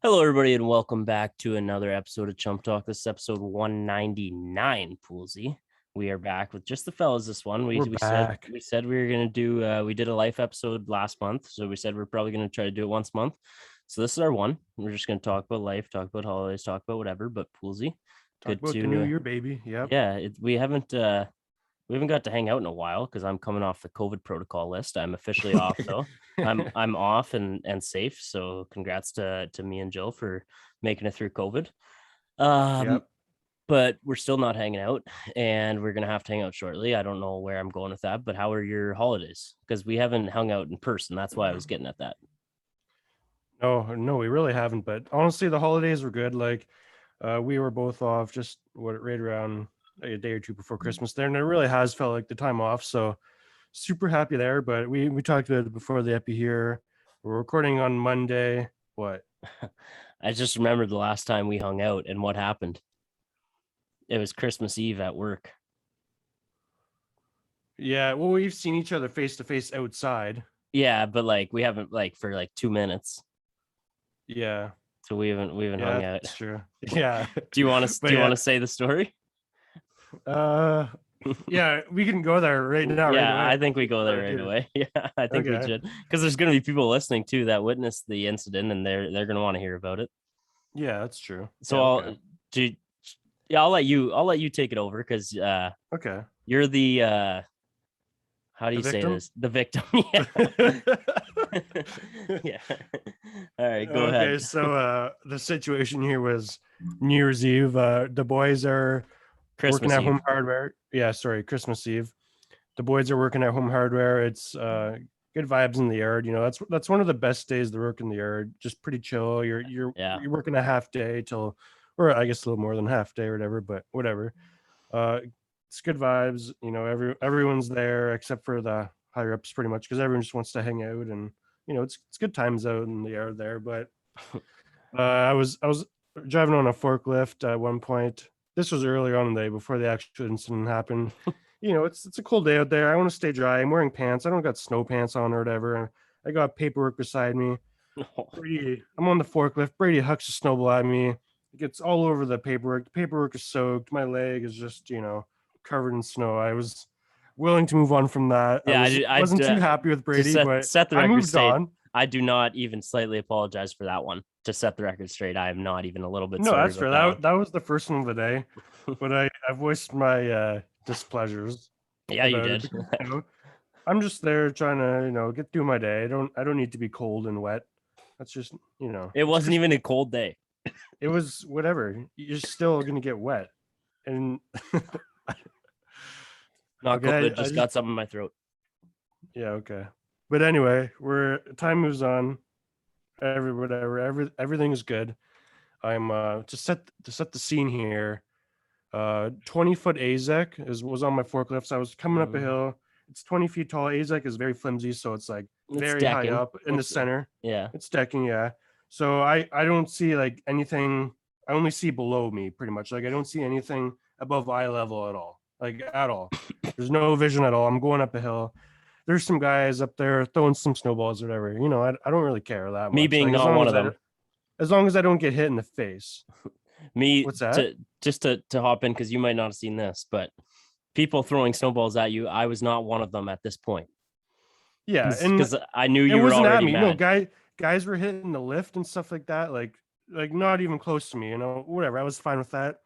Hello, everybody, and welcome back to another episode of Chump Talk. This is episode 199, Poolsy. We are back with just the fellas this one. We're We back. said we were gonna do we did a life episode last month, so we said we're probably gonna try to do it once a month. So this is our one. We're just gonna talk about life, talk about holidays, talk about whatever. But Poolsy, Talk good about the new to year, baby. Yep. yeah. We haven't got to hang out in a while because I'm coming off the COVID protocol list. I'm officially off though. I'm off and safe. So congrats to me and Jill for making it through COVID. Um, Yep. but we're still not hanging out, and we're gonna have to hang out shortly. I don't know where I'm going with that, but how are your holidays? Because we haven't hung out in person. That's why I was getting at that. No, we really haven't. But honestly, the holidays were good. We were both off just right around a day or two before Christmas there, and it really has felt like the time off. So super happy there. But we talked about it before the epi here. We're recording on Monday. What? I just remembered the last time we hung out and what happened. It was Christmas Eve at work. Yeah. Well, we've seen each other face to face outside. Yeah, but like we haven't like for like 2 minutes. Yeah. So we haven't hung Yeah, out. that's true. Yeah. Do you want to But yeah. say the story? Uh. Yeah, we can go there right now, right Yeah, away. I think we go there right Dude. away. Yeah, I think we Okay. should because there's going to be people listening too that witnessed the incident and they're going to want to hear about it. Yeah, that's true. So Yeah, okay. do yeah, I'll let you take it over because Okay. you're the how do The you say victim? this? The victim. Yeah. Yeah. All right, go Okay, ahead. so the situation here was New Year's Eve. The boys are working Christmas at Eve. Home Hardware. Yeah, sorry, Christmas Eve. The boys are working at Home Hardware. It's good vibes in the yard. You know, that's one of the best days to work in the yard. Just pretty chill. Yeah. You're working a half day till, or I guess a little more than half day or whatever. But whatever. Uh, it's good vibes. You know, everyone's there except for the higher ups, pretty much, because everyone just wants to hang out, and you know, it's good times out in the yard there. But I was driving on a forklift at one point. This was earlier on in the day before the actual incident happened. You know, it's a cold day out there. I want to stay dry. I'm wearing pants. I don't got snow pants on or whatever. I got paperwork beside me. Brady, I'm on the forklift. Brady hucks a snowball at me. It gets all over the paperwork. The paperwork is soaked. My leg is just, covered in snow. I was willing to move on from that. Yeah, Wasn't too happy with to Brady, but set the I record moved straight. on. I do not even slightly apologize for that one. To set the record straight, I am not even a little bit No, sorry that's about fair. that one. That was the first one of the day, but I voiced my displeasures Yeah, you about it did. because, I'm just there trying to, get through my day. I don't need to be cold and wet. That's just, It it's wasn't even a cold day. it was whatever. You're still gonna get wet. And Not okay, COVID, just got something in my throat. yeah, okay. But anyway, time moves on. Everything is good. I'm to set the scene here. 20-foot AZEC was on my forklift. So I was coming up a hill. It's 20 feet tall. AZEC is very flimsy, so it's like It's very high decking. up in the center. Yeah. It's decking, yeah. So I don't see like anything. I only see below me pretty much. Like I don't see anything above eye level at all. Like at all. There's no vision at all. I'm going up a hill. There's some guys up there throwing some snowballs or whatever. You know, I don't really care that Me much. being Like not one of them. as long as I don't get hit in the face. Me What's that? to hop in because you might not have seen this, but people throwing snowballs at you, I was not one of them at this point. Yeah, and Because I knew it you were wasn't at already me. No, mad. guys were hitting the lift and stuff like that. Like not even close to me. You know, whatever. I was fine with that.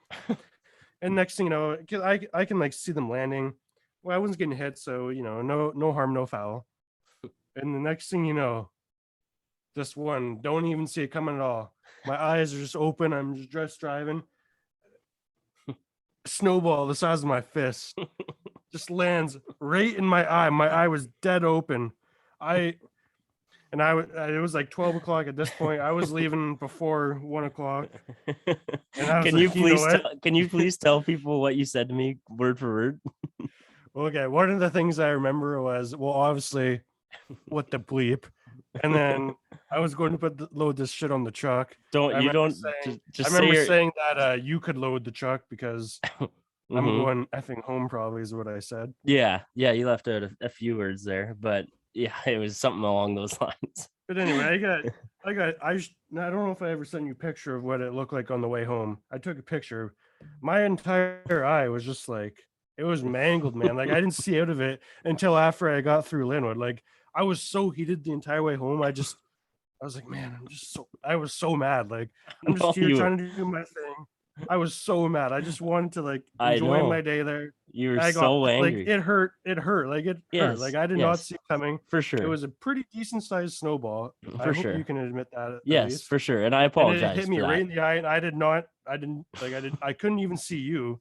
And next thing you know, 'cause I can like see them landing. Well, I wasn't getting hit, so no harm, no foul. And the next thing you know, this one don't even see it coming at all. My eyes are just open. I'm just driving. Snowball the size of my fist just lands right in my eye. My eye was dead open. It was like 12 o'clock at this point. I was leaving before 1 o'clock. And I was Can you please tell people what you said to me word for word? Okay, one of the things I remember was, well, obviously, what the bleep. And then I was going to load this shit on the truck. Don't I you remember don't saying, just I say remember your saying that you could load the truck because I'm Mhm. going effing home, probably is what I said. Yeah, you left out a few words there, but yeah, it was something along those lines. But anyway, I don't know if I ever sent you a picture of what it looked like on the way home. I took a picture. My entire eye was just like, it was mangled, man. Like I didn't see out of it until after I got through Linwood. Like I was so heated the entire way home. I was like, man, I was so mad. Like I'm just No, here trying to do my thing. I was so mad. I just wanted to like I enjoy my know day there. you were I got so like angry. it hurt. It hurt. Like it hurt. Like Yes, I did not yes, see it coming. for It sure, was a pretty decent sized snowball. I for hope you sure. can admit that at Yes, least. for sure. And I And it apologize hit me for right that. in the eye, and I couldn't even see you,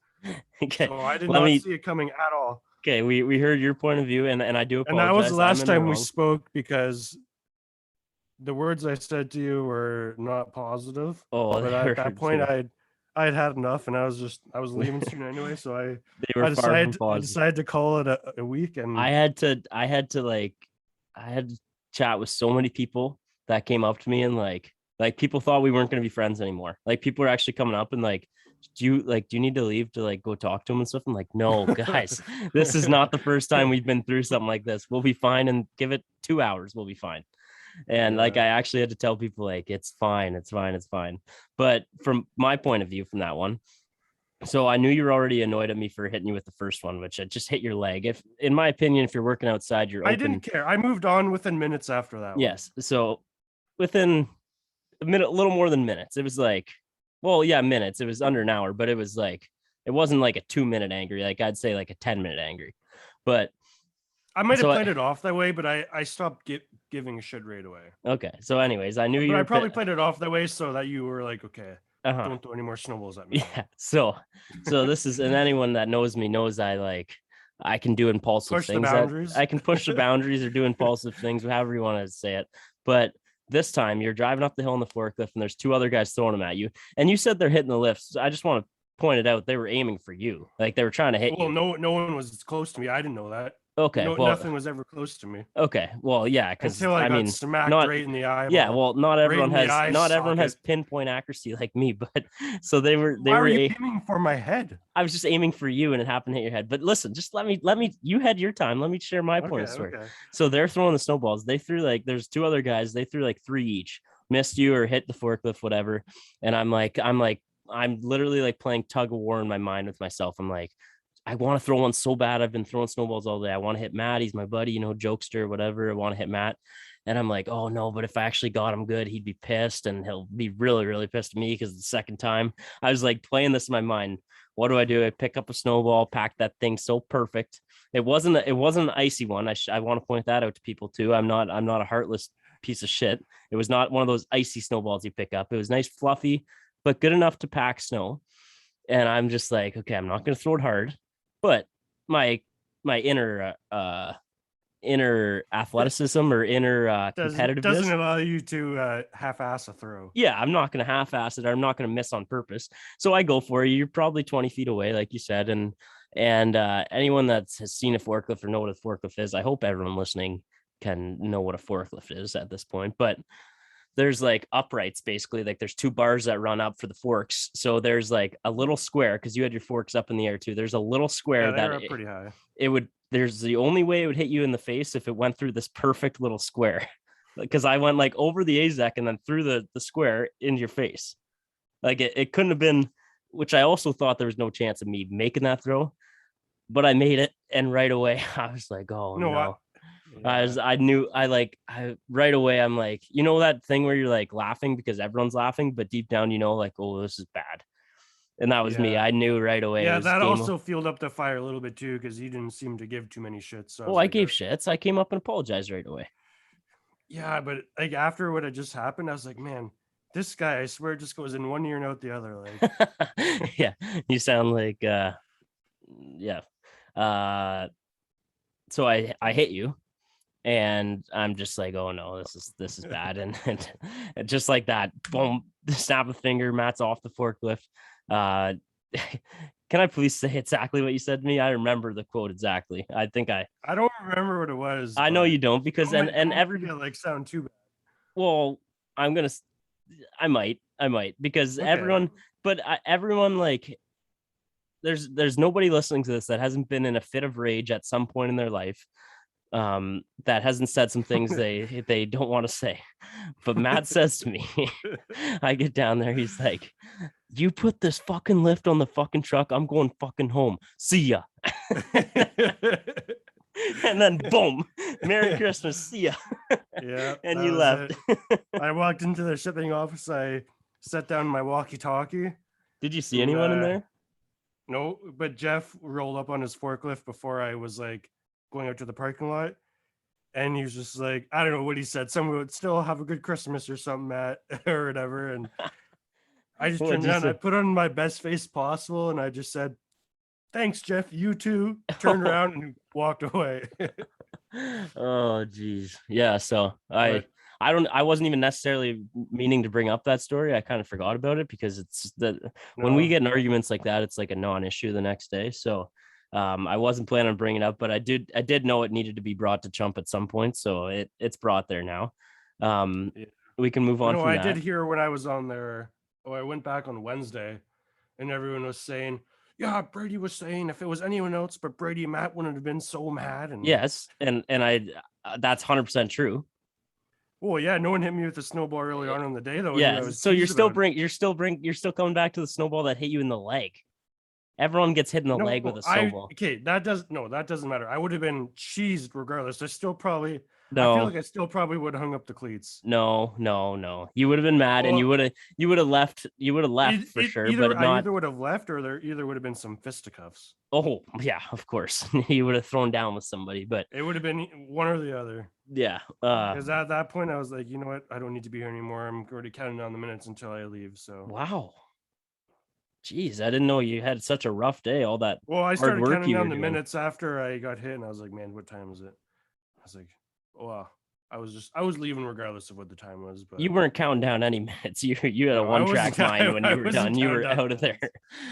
Okay, so I did let not me. see it coming at all. Okay, we heard your point of view, and I do And that was the apologize. I'm last in the time we wrong. spoke because the words I said to you were not positive. Oh, But they at were that point, too. I had had enough, and I was leaving soon anyway. So They were far from I positive. decided to call it a week, and I had to like I had to chat with so many people that came up to me and like people thought we weren't going to be friends anymore. Like people were actually coming up and like do you need to leave to like go talk to him and stuff? I'm like, no, guys, this is not the first time we've been through something like this. We'll be fine, and give it 2 hours, we'll be fine. And like yeah, I actually had to tell people like it's fine, it's fine, it's fine. But from my point of view from that one, so I knew you were already annoyed at me for hitting you with the first one, which I just hit your leg. If, in my opinion, if you're working outside, you're I didn't open. care. I moved on within minutes after that one. Yes. So within a minute, a little more than minutes, it was like, well, yeah, minutes. It was under an hour, but it was like, it wasn't like a 2 minute angry. Like I'd say like a 10 minute angry. But I might have so, played it off that way, but I stopped giving a shit right away. okay. So, anyways, I knew you But I were probably played it off that way so that you were like, okay, uh-huh. don't throw any more snowballs at me. Yeah. So this is, and anyone that knows me knows I can do impulsive Push the things that boundaries. I can push the boundaries or do impulsive things, however you want to say it. But this time you're driving up the hill in the forklift and there's two other guys throwing them at you. And you said they're hitting the lifts. I just want to point it out. They were aiming for you. Like they were trying to hit Well, you. no one was close to me. I didn't know that. Okay. No, Well, nothing was ever close to me okay. Well, yeah, because until I I got mean, smacked not right in the yeah, eyeball, well, right in the eye not everyone has socket. pinpoint accuracy like me, but so Why were you aiming for my head? I was just aiming for you and it happened to hit your head. But listen, just let me you had your time. Let me share my point of the story. Okay. So they're throwing the snowballs. They threw like there's two other guys, they threw like three each, missed you or hit the forklift, whatever. And I'm literally like playing tug of war in my mind with myself. I'm like, I want to throw one so bad. I've been throwing snowballs all day. I want to hit Matt. He's my buddy, jokester, whatever. I want to hit Matt. And I'm like, oh no, but if I actually got him good, he'd be pissed and he'll be really, really pissed at me because the second time I was like playing this in my mind. What do? I pick up a snowball, pack that thing so perfect. It wasn't an icy one. I want to point that out to people too. I'm not a heartless piece of shit. It was not one of those icy snowballs you pick up. It was nice, fluffy, but good enough to pack snow. And I'm just like, okay, I'm not going to throw it hard, but my inner athleticism or inner Doesn't competitiveness. allow you to half-ass a throw. Yeah, I'm not going to half-ass it. I'm not going to miss on purpose. So I go for it. You're probably 20 feet away, like you said, and anyone that has seen a forklift or know what a forklift is, I hope everyone listening can know what a forklift is at this point. But there's like uprights basically, like there's two bars that run up for the forks. So there's like a little square because you had your forks up in the air too. There's a little square Yeah, they're up pretty high. it would there's the only way it would hit you in the face if it went through this perfect little square. Because I went like over the AZEC and then through the square into your face. Like it couldn't have been, which I also thought there was no chance of me making that throw, but I made it. And right away I was like, oh no. I right away, I'm like, that thing where you're like laughing because everyone's laughing, but deep down, like, oh, this is bad. And that was me. I knew right away. Yeah, that also fueled up the fire a little bit too, because you didn't seem to give too many shits. So I gave shits. I came up and apologized right away. Yeah, but like after what had just happened, I was like, man, this guy, I swear, just goes in one ear and out the other. Like, yeah, you sound like, yeah. So I hit you. And I'm just like, oh no, this is bad. And just like that, boom, snap a finger, Matt's off the forklift. Can I please say exactly what you said to me? I remember the quote exactly. I don't remember what it was. I know you don't, because don't like sound too bad. Well, I might because okay. Everyone like there's nobody listening to this that hasn't been in a fit of rage at some point in their life. that hasn't said some things they don't want to say. But Matt says to me, I get down there, he's like, you put this fucking lift on the fucking truck, I'm going fucking home. See ya. And then boom, Merry Christmas, see ya. Yeah, and that you was left. I walked into the shipping office. I set down my walkie-talkie. Did you see anyone in there? No, but Jeff rolled up on his forklift before I was like going out to the parking lot. And he was just like, I don't know what he said. Someone would still have a good Christmas or something, Matt, or whatever. And I just turned around, I put on my best face possible, and I just said, thanks, Jeff. You too. Turned around and walked away. Oh, geez. Yeah. So I wasn't even necessarily meaning to bring up that story. I kind of forgot about it because it's that when we get in arguments like that, it's like a non-issue the next day. So I wasn't planning on bringing it up, but I did know it needed to be brought to Chump at some point. So it's brought there now. We can move on from that. I did hear when I was on there. Oh, I went back on Wednesday and everyone was saying, yeah, Brady was saying if it was anyone else but Brady and Matt wouldn't have been so mad. And yes, and I that's 100% true. Well, yeah, no one hit me with the snowball early on in the day though. Yeah, so you're still coming back to the snowball that hit you in the leg. Everyone gets hit in the leg with a snowball. That doesn't matter. I would have been cheesed regardless. I feel like I still probably would have hung up the cleats. No. You would have been mad, and you would have left. You would have left for sure. But I either would have left, or there either would have been some fisticuffs. Oh yeah, of course. You would have thrown down with somebody, but it would have been one or the other. Yeah. Because at that point, I was like, you know what? I don't need to be here anymore. I'm already counting down the minutes until I leave. So wow. Jeez, I didn't know you had such a rough day. All that. Well, I started counting down the minutes after I got hit, and I was like, man, what time is it? I was like, wow. I was leaving regardless of what the time was. But you weren't counting down any minutes. You had a one-track mind when you were done. You were out of there.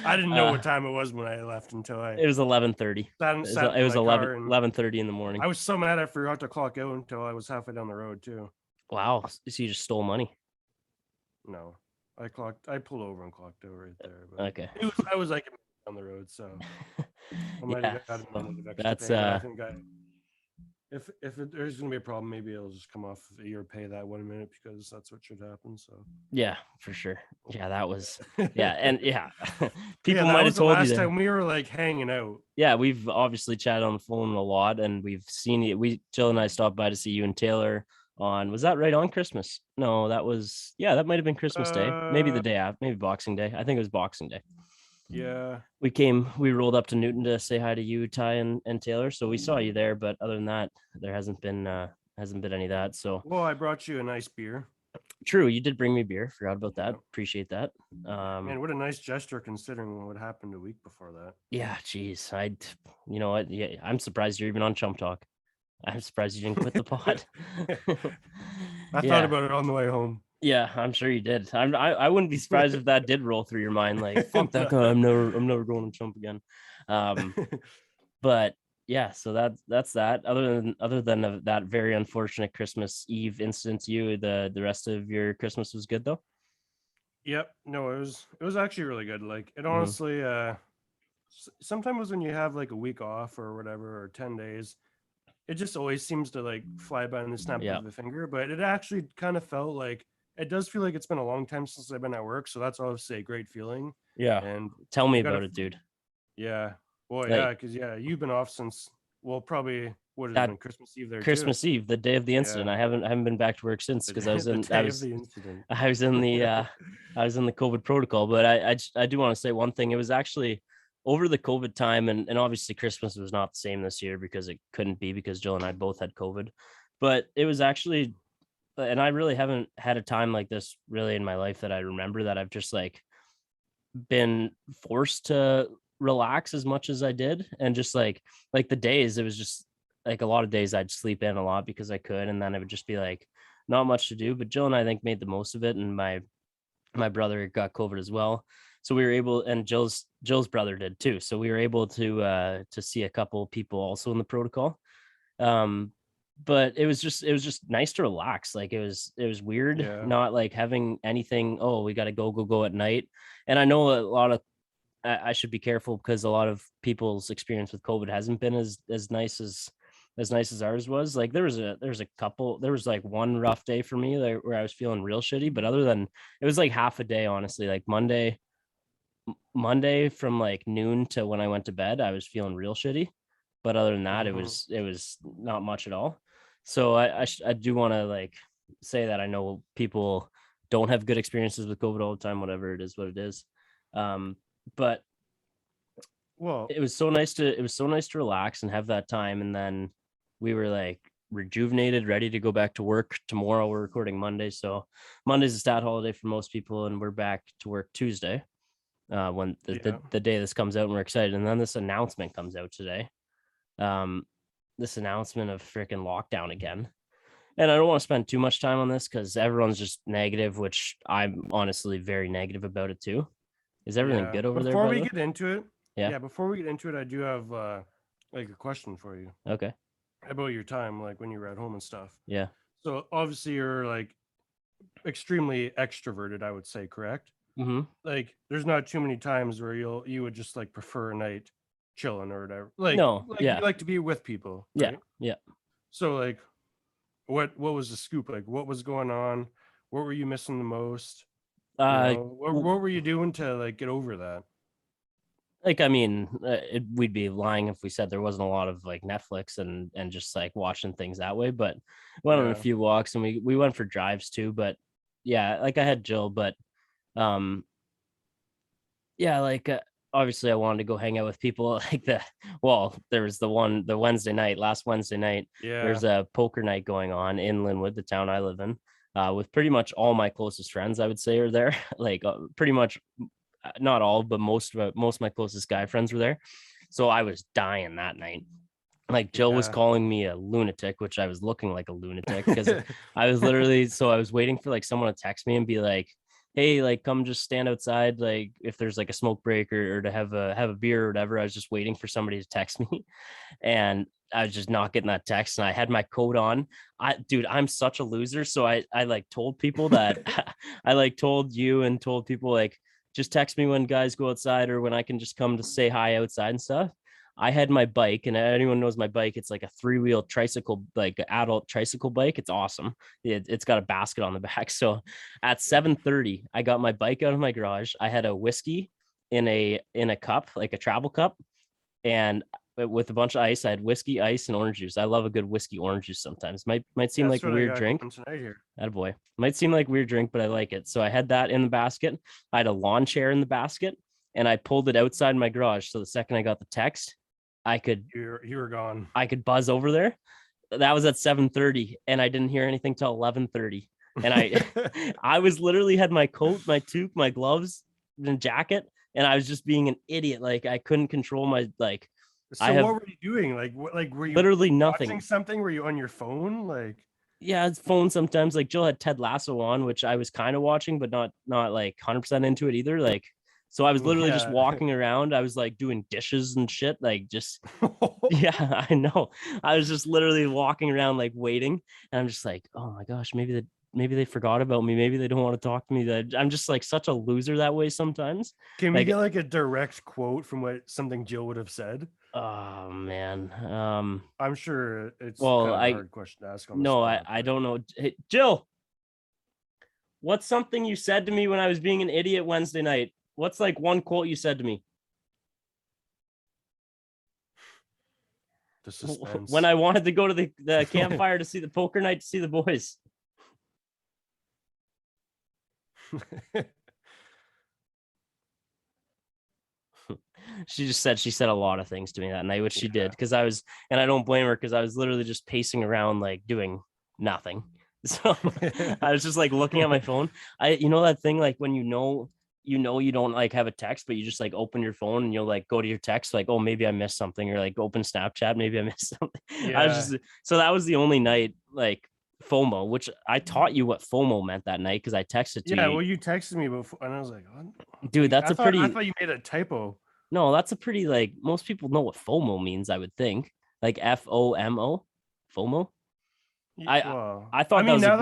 I didn't know what time it was when I left until it was 11:30. It was 11:30 in the morning. I was so mad I forgot to clock out until I was halfway down the road too. Wow, so you just stole money? No, I pulled over and clocked out right there. But okay. I was like on the road, so I might have got a minute of extra that's pay. I think if there's gonna be a problem, maybe it'll just come off your pay that 1 minute because that's what should happen. So yeah, for sure. Yeah, that was and people might have told you last time we were like hanging out. Yeah, we've obviously chatted on the phone a lot, and we've seen it. Jill and I stopped by to see you and Taylor was that right on Christmas? No, that might have been Christmas Day, maybe the day after, maybe Boxing Day. I think it was Boxing Day. Yeah, we rolled up to Newton to say hi to you, Ty, and Taylor. So we saw you there, but other than that, there hasn't been any of that. So well, I brought you a nice beer. True, you did bring me beer. Forgot about that. Appreciate that. Man, what a nice gesture considering what happened a week before that. Yeah, geez, you know what? Yeah, I'm surprised you're even on Chump Talk. I'm surprised you didn't quit the pod. I thought about it on the way home. Yeah, I'm sure you did. I wouldn't be surprised if that did roll through your mind. Like, fuck that guy. I'm never going to Chump again. But yeah, so that's that. Other than that very unfortunate Christmas Eve incident, the rest of your Christmas was good though. Yep. No, it was actually really good. Like it honestly, sometimes when you have like a week off or whatever, or 10 days, it just always seems to like fly by in the snap of the finger. But it actually kind of felt like it does feel like it's been a long time since I've been at work. So that's obviously a great feeling. Yeah. And tell me about it, dude. Yeah. Well, yeah, because you've been off since probably what has been Christmas Eve there. Christmas Eve, the day of the incident. Yeah. I haven't been back to work since because I was in the COVID protocol. But I do want to say one thing. It was actually over the COVID time, and obviously Christmas was not the same this year because it couldn't be because Jill and I both had COVID. But it was actually, and I really haven't had a time like this really in my life that I remember that I've just like been forced to relax as much as I did. And just like the days, it was just like a lot of days I'd sleep in a lot because I could, and then it would just be like not much to do. But Jill and I think made the most of it, and my brother got COVID as well, so we were able, and Jill's brother did too, so we were able to see a couple people also in the protocol. But it was just nice to relax. Like it was weird, not like having anything. Oh, we got to go at night. And I know a lot of, I should be careful because a lot of people's experience with COVID hasn't been as nice as as nice as ours was. Like there was a couple, there was like one rough day for me like, where I was feeling real shitty, but other than it was like half a day, honestly. Like Monday from like noon to when I went to bed, I was feeling real shitty. But other than that, Mhm. it was not much at all. So I do want to like say that I know people don't have good experiences with COVID all the time. Whatever it is, what it is. But Well, it was so nice to relax and have that time. And then we were like rejuvenated, ready to go back to work tomorrow. We're recording Monday, so Monday's a stat holiday for most people, and we're back to work Tuesday. When yeah, the day this comes out, and we're excited. And then this announcement comes out today. Um, this announcement of freaking lockdown again. And I don't want to spend too much time on this because everyone's just negative, which I'm honestly very negative about it too. Is everything yeah. good over there, Before by the we way? get into it, Yeah. yeah, before we get into it, I do have like a question for you Okay. about your time, like when you were at home and stuff. Yeah. So obviously you're like extremely extroverted, I would say, correct? Mm-hmm. Like there's not too many times where you would just like prefer a night chilling or whatever. Like No. you Yeah. like to be with people, Yeah. right? Yeah. So like what was the scoop? Like what was going on? What were you missing the most? You Uh, know, what were you doing to like get over that? like I mean, we'd be lying if we said there wasn't a lot of like Netflix and just like watching things that way. But went on a Yeah. few walks and we went for drives too. But yeah, like I had Jill, but um, yeah, like obviously I wanted to go hang out with people like there was the Wednesday night, last Wednesday night, Yeah. there's a poker night going on in Linwood, the town I live in, with pretty much all my closest friends, I would say, are there. Like pretty much not all, but most of my closest guy friends were there. So I was dying that night. Like Jill was Yeah. calling me a lunatic, which I was looking like a lunatic because I was literally so I was waiting for like someone to text me and be like, "Hey, like come just stand outside, like if there's like a smoke break or to have a beer or whatever." I was just waiting for somebody to text me, and I was just not getting that text. And I had my coat on. Dude, I'm such a loser. So I like told people that I like told you and told people like just text me when guys go outside or when I can just come to say hi outside and stuff. I had my bike, and anyone knows my bike. It's like a 3-wheel tricycle, like adult tricycle bike. It's awesome. It's got a basket on the back. So at 7:30, I got my bike out of my garage. I had a whiskey in a cup, like a travel cup, and with a bunch of ice. I had whiskey, ice, and orange juice. I love a good whiskey orange juice sometimes. Might seem like That's a what I weird got drink. going tonight here. Attaboy. Might seem like a weird drink, but I like it. So I had that in the basket. I had a lawn chair in the basket, and I pulled it outside my garage. So the second I got the text, I could You were gone. I could buzz over there. That was at 7:30, and I didn't hear anything till 11:30. And I was literally had my coat, my toque, my gloves, and jacket, and I was just being an idiot. Like I couldn't control my like. I So have what were you doing? Like what like were you literally watching nothing. something? Were you on your phone? Like Yeah, it's phone sometimes. Like Jill had Ted Lasso on, which I was kind of watching, but not like 100% into it either. Like, so I was literally just yeah. walking around. I was like doing dishes and shit. Like just yeah, I know. I was just literally walking around like waiting, and I'm just like, oh my gosh, maybe they forgot about me. Maybe they don't want to talk to me. That I'm just like such a loser that way sometimes. Can we Like, get like a direct quote from what something Jill would have said? oh man. I'm sure it's Well, kind of a I hard question to ask on the no, spot, I but don't know. Hey, Jill, what's something you said to me when I was being an idiot Wednesday night? What's like one quote you said to me the when suspense. I wanted to go to the campfire to see the poker night to see the boys? She said a lot of things to me that night, which she did Yeah. because and I don't blame her because I was literally just pacing around like doing nothing. So I was just like looking at my phone. You know that thing like when you don't like have a text, but you just like open your phone and you'll like go to your text, like, oh, maybe I missed something, or like open Snapchat, maybe I missed something. I was Yeah. just so that was the only night like FOMO, which I taught you what FOMO meant that night because I texted to Yeah, you. well you texted me before and I was like, "What?" Dude, Like that's a I pretty thought you made a typo. no, that's a pretty like most people know what FOMO means, I would think. Like FOMO, FOMO. I Well, I I thought that mean, was a good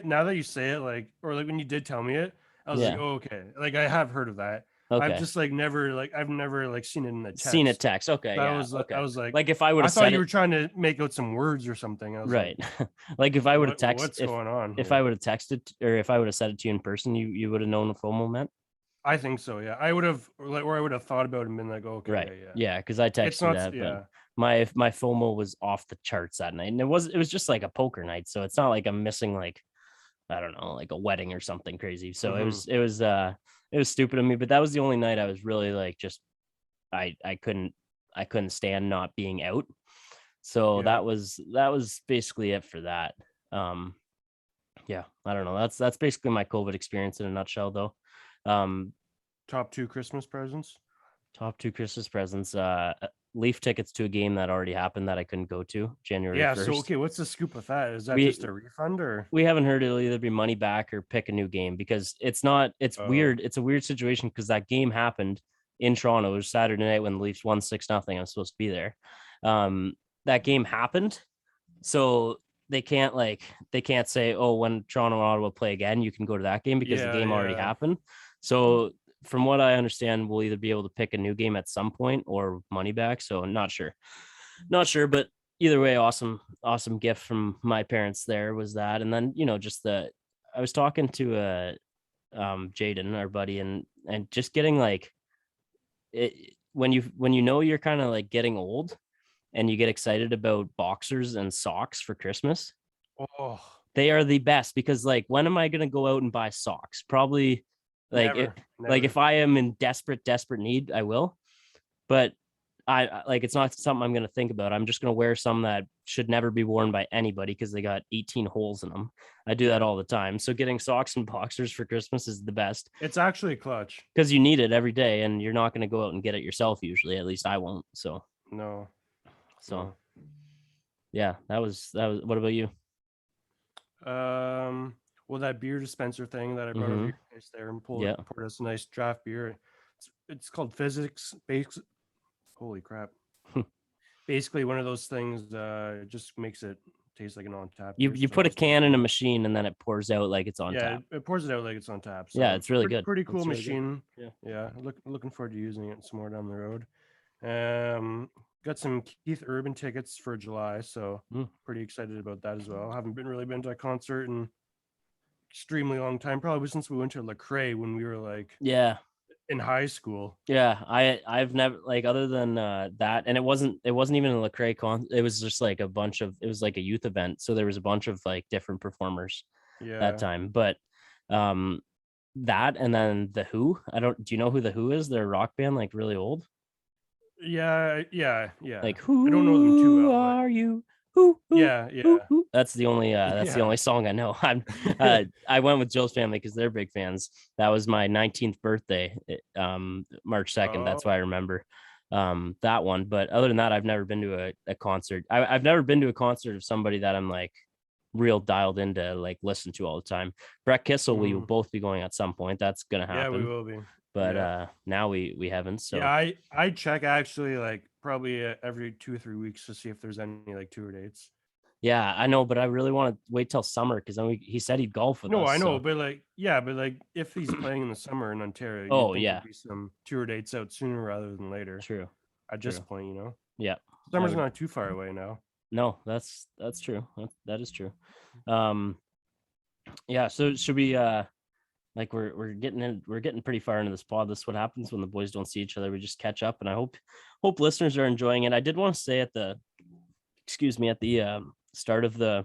now that you say it, like, or like when you did tell me it, I was like, yeah. oh, okay. Like I have heard of that. I've Okay. just like never like I've never like seen it in the Seen a text. text. Okay, I yeah. was I Okay. was like, Like if I would I have thought said you it were trying to make out some words or something. I was like, right. Like if I would have what's going on if I here? would have texted or if I would have said it to you in person, you would have known what FOMO meant. I think so. Yeah, I would have like, or I would have thought about it and been like, Right. okay, yeah. Yeah, because I It's texted you not. that, but Yeah. my FOMO was off the charts that night. And it was just like a poker night. So it's not like I'm missing like, I don't know, like a wedding or something crazy. So Hmm. it was stupid of me, but that was the only night I was really like just I couldn't stand not being out. So Yeah. that was basically it for that. Um yeah, I don't know. That's basically my COVID experience in a nutshell though. Um Top 2 Christmas presents. Top 2 Christmas presents, Leaf tickets to a game that already happened that I couldn't go to January Yeah. So 1st. okay, what's the scoop with that? Is that We just a refund or? we haven't heard it'll either be money back or pick a new game because it's not it's Oh. weird. It's a weird situation because that game happened in Toronto. It was Saturday night when the Leafs won 6-0. I was supposed to be there. Um, that game happened. So they can't say, oh, when Toronto and Ottawa play again, you can go to that game because the Yeah. game already Yeah. happened. So from what I understand, we'll either be able to pick a new game at some point or money back. So I'm not sure. Not sure, but either way, awesome gift from my parents there was that. And then, just I was talking to Jaden, our buddy, and just getting like it when you know you're kind of like getting old and you get excited about boxers and socks for Christmas, Oh, they are the best because like when am I gonna go out and buy socks? Probably like it never, like never. if I am in desperate need, I will. But like it's not something I'm gonna think about. I'm just gonna wear some that should never be worn by anybody because they got 18 holes in them. I do that Yeah. all the time. So getting socks and boxers for Christmas is the best It's actually clutch. because you need it every day and you're not gonna go out and get it yourself usually. At least I won't. No, So no. yeah, that was what about you? Well, that beer dispenser thing that I brought over Mm-hmm. your place there and Yeah. poured us a nice draft beer. It's called Physics Base. Holy crap! Basically, one of those things. Just makes it taste like an on tap beer. You So put that a was pretty can in a cool. machine and then it pours out like it's on Yeah, tap. it pours it out like it's on tap. Yeah, So it's really good. pretty cool It's really good. machine. Yeah. Yeah, looking forward to using it some more down the road. Got some Keith Urban tickets for July, so Mm. pretty excited about that as well. Haven't been to a concert in extremely long time, probably since we went to Lecrae when we were like Yeah. in high school. Yeah, I've never like other than that, and it wasn't even a Lecrae con. It was just like it was like a youth event, so there was a bunch of like different performers that Yeah, time. But um, that and then the Who. I don't. Do you know who the Who is? They're a rock band, like really old. yeah. Like I don't know them too who well, but are you? yeah, yeah, Who? That's the yeah. only song I know. I went with Jill's family because they're big fans. That was my 19th birthday, March 2nd. Oh, That's why I remember that one. But other than that, I've never been to a concert. I've never been to a concert of somebody that I'm like real dialed into like listen to all the time. Brett Kissel, we will mhm. both be going at some point. That's gonna Yeah, we happen. will be. But Yeah, now we haven't. yeah. So I check actually like probably every 2 or 3 weeks to see if there's any like tour dates. yeah, I know, but I really want to wait till summer because then he said he'd golf with No, us. I know, So but like, yeah, but like, if he's playing in the summer in Ontario, you'd oh think yeah, there'd be some tour dates out sooner rather than later. true, At this true. point, Yeah, I summer's would. not too far away now. No, that's true. That is true. Um, yeah. So should we like we're getting pretty far into this pod. This is what happens when the boys don't see each other. We just catch up, and I hope listeners are enjoying it. I did want to say at the excuse me at the start of the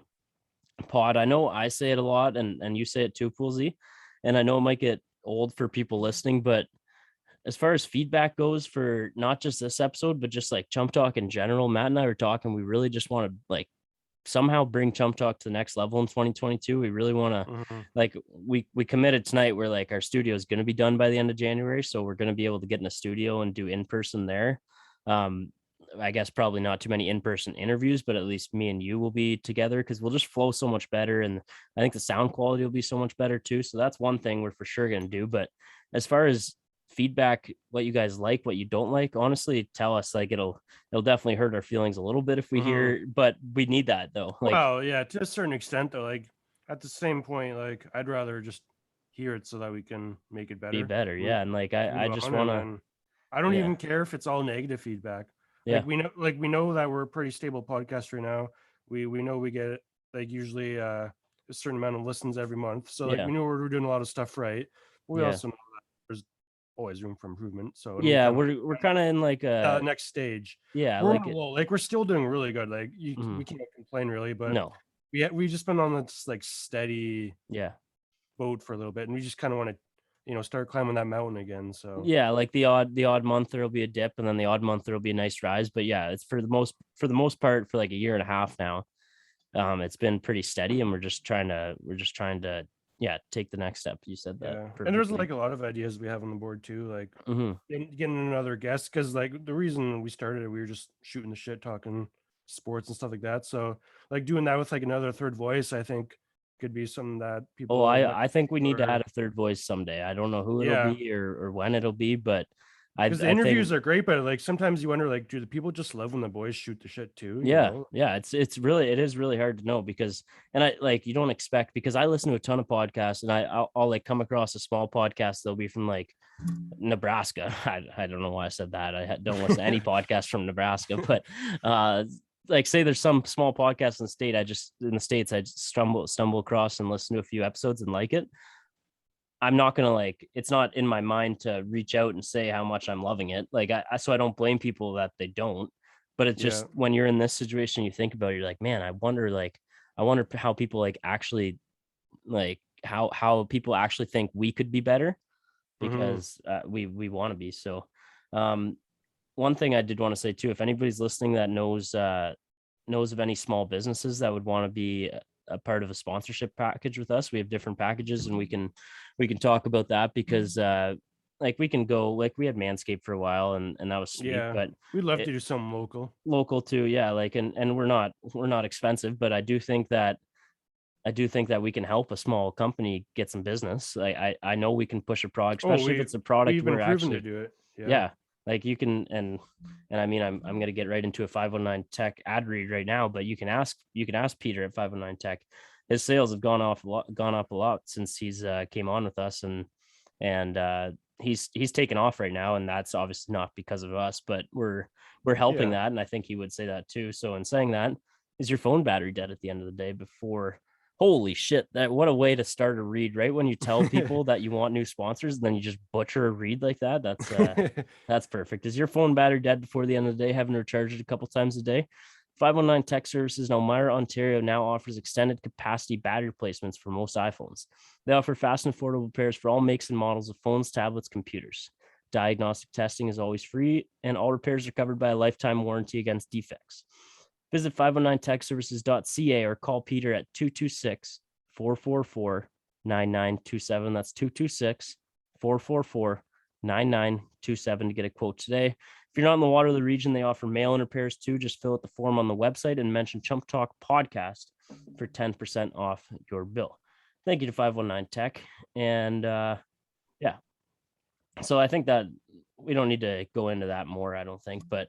pod. I know I say it a lot, and you say it too, Poolsy, and I know it might get old for people listening, but as far as feedback goes for not just this episode, but just like Chump Talk in general, Matt and I were talking. We really just want to like somehow bring Chump Talk to the next level in 2022. We really want to Hmm. like we committed tonight. We're like our studio is going to be done by the end of January, so we're going to be able to get in a studio and do in person there. Um, I guess probably not too many in-person interviews, but at least me and you will be together because we'll just flow so much better. And I think the sound quality will be so much better too. So that's one thing we're for sure going to do. But as far as feedback, what you guys like, what you don't like, honestly, tell us. Like it'll definitely hurt our feelings a little bit if we Hmm. hear, but we need that though. Like, Well, yeah, to a certain extent, though. Like at the same point, like I'd rather just hear it so that we can make it be better. better. Yeah. And like, I Move just on, want and to, then I don't yeah, even care if it's all negative feedback. yeah, Like we know that we're a pretty stable podcast right now. We know we get like usually a certain amount of listens every month. So like yeah, we know we're doing a lot of stuff right. But we yeah. also know that there's always room for improvement. So and we Yeah. kind of We're kind of in like that a, next stage. yeah, We're on like, a roll. Like we're still doing really good. Like mhm, we can't complain really, but no. we just been on this like steady Yeah. boat for a little bit, and we just kind of want to, start climbing that mountain again. So Yeah, like the odd month there'll be a dip, and then the odd month there'll be a nice rise. But yeah, it's for the most part for like a year and a half now. It's been pretty steady, and we're just trying to yeah, take the next step. You said that yeah, and there's perfectly. like a lot of ideas we have on the board too, like Hmm. getting another guest, because like the reason we started it, we were just shooting the shit, talking sports and stuff like that. So like doing that with like another third voice, I think could be something that Oh, people might I think we need to add or a third voice someday. I don't know who it'll yeah, be or when it'll be, but I because the I think interviews are great, but like sometimes you wonder, like, do the people just love when the boys shoot the shit too? yeah, yeah, it is really hard to know because and I like you don't expect because I listen to a ton of podcasts and I'll like come across a small podcast they'll be from like Nebraska. I don't know why I said that. Don't listen to any podcast from Nebraska, but uh, like say there's some small podcast in the states I just stumble across and listen to a few episodes and like it. I'm not gonna like it's not in my mind to reach out and say how much I'm loving it. Like so I don't blame people that they don't. But it's Yeah. just when you're in this situation, you think about it, you're like, man, I wonder how people like actually like how people actually think we could be better Hmm. because we want to be. So um, one thing I did want to say too, if anybody's listening that knows of any small businesses that would want to be a part of a sponsorship package with us, we have different packages and we can talk about that because like we can go like we had Manscaped for a while and that was sweet, Yeah. but We'd love it, to do something local. local too, yeah, like and we're not expensive, but I do think that we can help a small company get some business. I know we can push a product, Oh, especially if it's a product we've been we're proven to actually do it. Yeah. yeah, like you can and I mean I'm gonna get right into a 509 Tech ad read right now, but you can ask Peter at 509 Tech. His sales have gone up a lot since he's came on with us and he's taken off right now, and that's obviously not because of us, but we're helping Yeah. that, and I think he would say that too. So in saying that, is your phone battery dead at the end of the day before holy shit, that what a way to start a read right when you tell people that you want new sponsors and then you just butcher a read like that. That's perfect. Is your phone battery dead before the end of the day, having to recharge it a couple times a day? 519 Tech Services in Elmira, Ontario now offers extended capacity battery replacements for most iPhones. They offer fast and affordable repairs for all makes and models of phones, tablets, computers. Diagnostic testing is always free, and all repairs are covered by a lifetime warranty against defects. Visit 509techservices.ca or call Peter at 226 444 9927. That's 226 444 9927 to get a quote today. If you're not in the Waterloo region, they offer mail in repairs too. Just fill out the form on the website and mention Chump Talk Podcast for 10% off your bill. Thank you to 519 Tech. And yeah, so I think that we don't need to go into that more, I don't think, but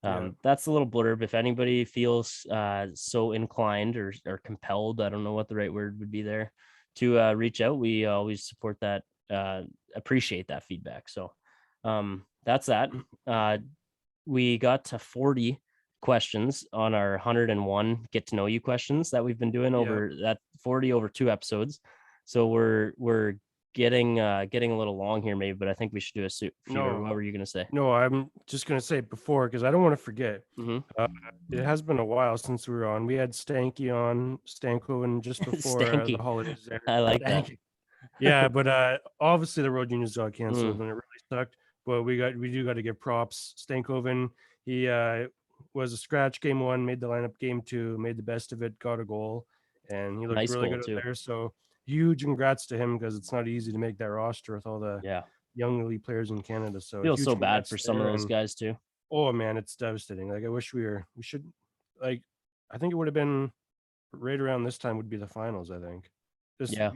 Yeah. that's a little blurb. If anybody feels so inclined or compelled, I don't know what the right word would be there, to reach out, we always support that, appreciate that feedback. So that's that. Uh, we got to 40 questions on our 101 get to know you questions that we've been doing Yeah. over that 40 over 2 episodes. So we're getting a little long here maybe, but I think we should do a few. Or No, what were you gonna say? no, I'm just gonna say it before because I don't want to forget. Mm-hmm. Uh, it has been a while since we were on. We had Stanky on Stanko just before the Stanky. holidays there. I like that. Stanky. Yeah, but obviously the road unions got Mm, canceled and it really sucked. But we do got to give props. Stankoven, he was a scratch game one, made the lineup game two, made the best of it, got a goal, and he looked nice really goal good out too. there. So huge congrats to him because it's not easy to make that roster with all the Yeah, young elite players in Canada. So feel huge so bad congrats for some of there. those And guys too. oh man, it's devastating. Like I wish we should like I think it would have been right around this time would be the finals, I think. This Yeah,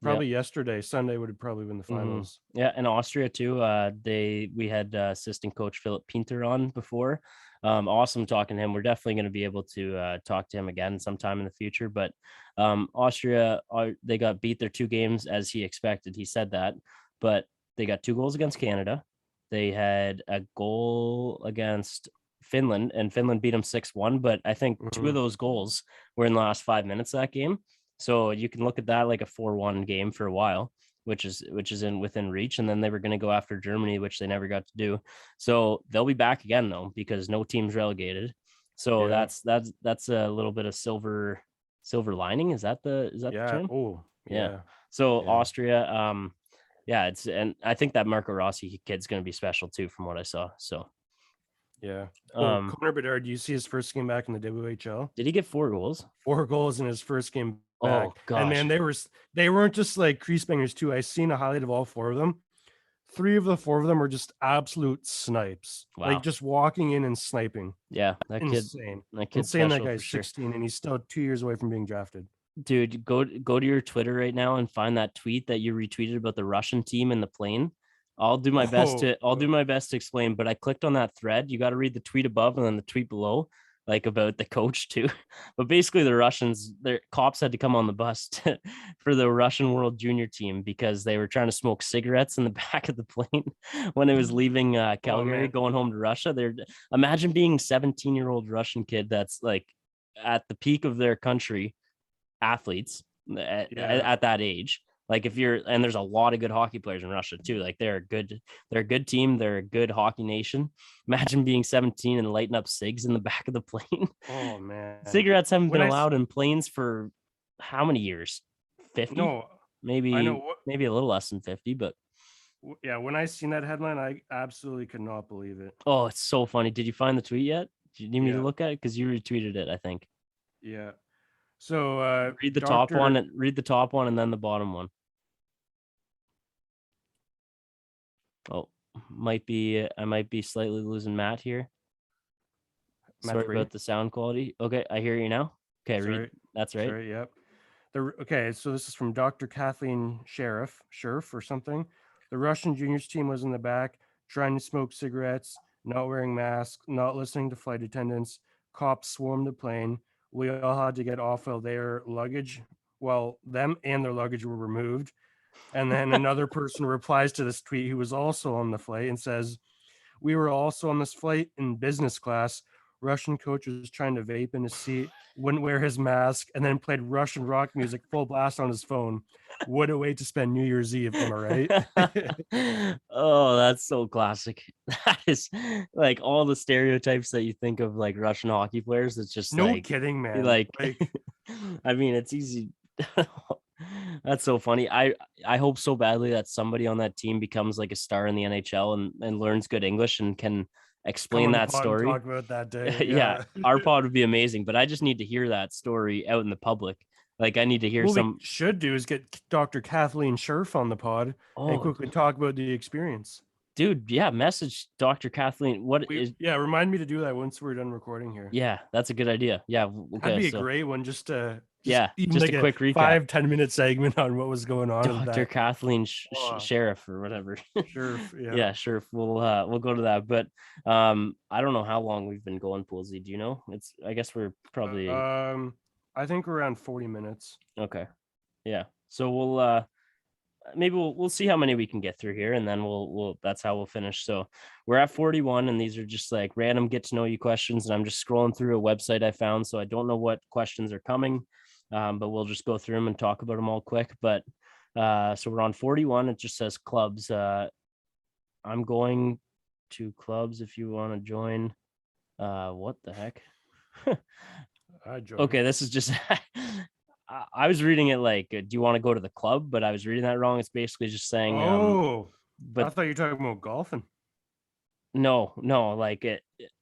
probably yesterday. Sunday would have probably been the finals. Yeah, and Austria too. We had assistant coach Philip Pinter on before. Awesome talking to him. We're definitely going to be able to talk to him again sometime in the future. But Austria, they got beat their 2 games as he expected. He said that, but they got 2 goals against Canada. They had a goal against Finland, and Finland beat them 6-1. But I think 2 of those goals were in the last 5 minutes of that game. So you can look at that like a 4-1 game for a while, which is within reach. And then they were going to go after Germany, which they never got to do. So they'll be back again though, because no team's relegated. So that's a little bit of silver lining. Is that the term? Oh, yeah. So Austria, and I think that Marco Rossi kid's going to be special too, from what I saw. So yeah. Conor Bernard, do you see his first game back in the WHL? Did he get 4 goals? 4 goals in his first game back. Oh gosh. And man, they weren't just like crease bangers too. I seen a highlight of all 4 of them. 3 of the 4 of them were just absolute snipes. Wow. Like just walking in and sniping. Yeah, that insane. Kid's insane. That guy's 16 and he's still 2 years away from being drafted. Dude, go to your Twitter right now and find that tweet that you retweeted about the Russian team in the plane. I'll do my best to explain, but I clicked on that thread. You got to read the tweet above and then the tweet below, like about the coach too. But basically the Russians, their cops had to come on the bus for the Russian World Junior team because they were trying to smoke cigarettes in the back of the plane when it was leaving Calgary, going home to Russia. Imagine being 17-year-old Russian kid that's like at the peak of their country, athletes at that age. Like and there's a lot of good hockey players in Russia too. Like they're a good team. They're a good hockey nation. Imagine being 17 and lighting up cigs in the back of the plane. Oh man. Cigarettes haven't been allowed in planes for how many years? 50? No, maybe a little less than 50, but yeah, when I seen that headline, I absolutely could not believe it. Oh, it's so funny. Did you find the tweet yet? Do you need me to look at it? Because you retweeted it, I think. Yeah. So read the top one and then the bottom one. Oh, I might be slightly losing Matt here. Sorry about the sound quality. Okay, I hear you now. Okay, read. That's right. Sorry, yep. Okay, so this is from Dr. Kathleen Sheriff or something. The Russian juniors team was in the back trying to smoke cigarettes, not wearing masks, not listening to flight attendants. Cops swarmed the plane. We all had to get off of their luggage. Well, them and their luggage were removed. And then another person replies to this tweet who was also on the flight and says, "We were also on this flight in business class. Russian coach was trying to vape in his seat, wouldn't wear his mask, and then played Russian rock music full blast on his phone. What a way to spend New Year's Eve, am I right?" Oh, that's so classic. That is like all the stereotypes that you think of like Russian hockey players. It's just no kidding, man. Like I mean, it's easy. That's so funny. I hope so badly that somebody on that team becomes like a star in the NHL and learns good English and can explain that story. Talk about that day. Yeah, our pod would be amazing, but I just need to hear that story out in the public. Like I need to hear what we should do is get Dr. Kathleen Sheriff on the pod and quickly talk about the experience. Dude, yeah, message Dr. Kathleen. Remind me to do that once we're done recording here. Yeah, that's a good idea. Yeah, okay, that'd be a great one. Just like a quick recap, 5-10 minute segment on what was going on. Dr. Kathleen Sheriff or whatever. Sheriff, yeah, Sheriff. We'll go to that. But I don't know how long we've been going, Poolsy. Do you know? I guess we're probably I think around 40 minutes. Okay. Yeah. So we'll see how many we can get through here, and then we'll that's how we'll finish. So we're at 41, and these are just like random get to know you questions, and I'm just scrolling through a website I found, so I don't know what questions are coming, but we'll just go through them and talk about them all quick. But so we're on 41. It just says clubs. I'm going to clubs if you want to join. What the heck? Okay, this is just I was reading it like, do you want to go to the club? But I was reading that wrong. It's basically just saying, but I thought you were talking about golfing. No, like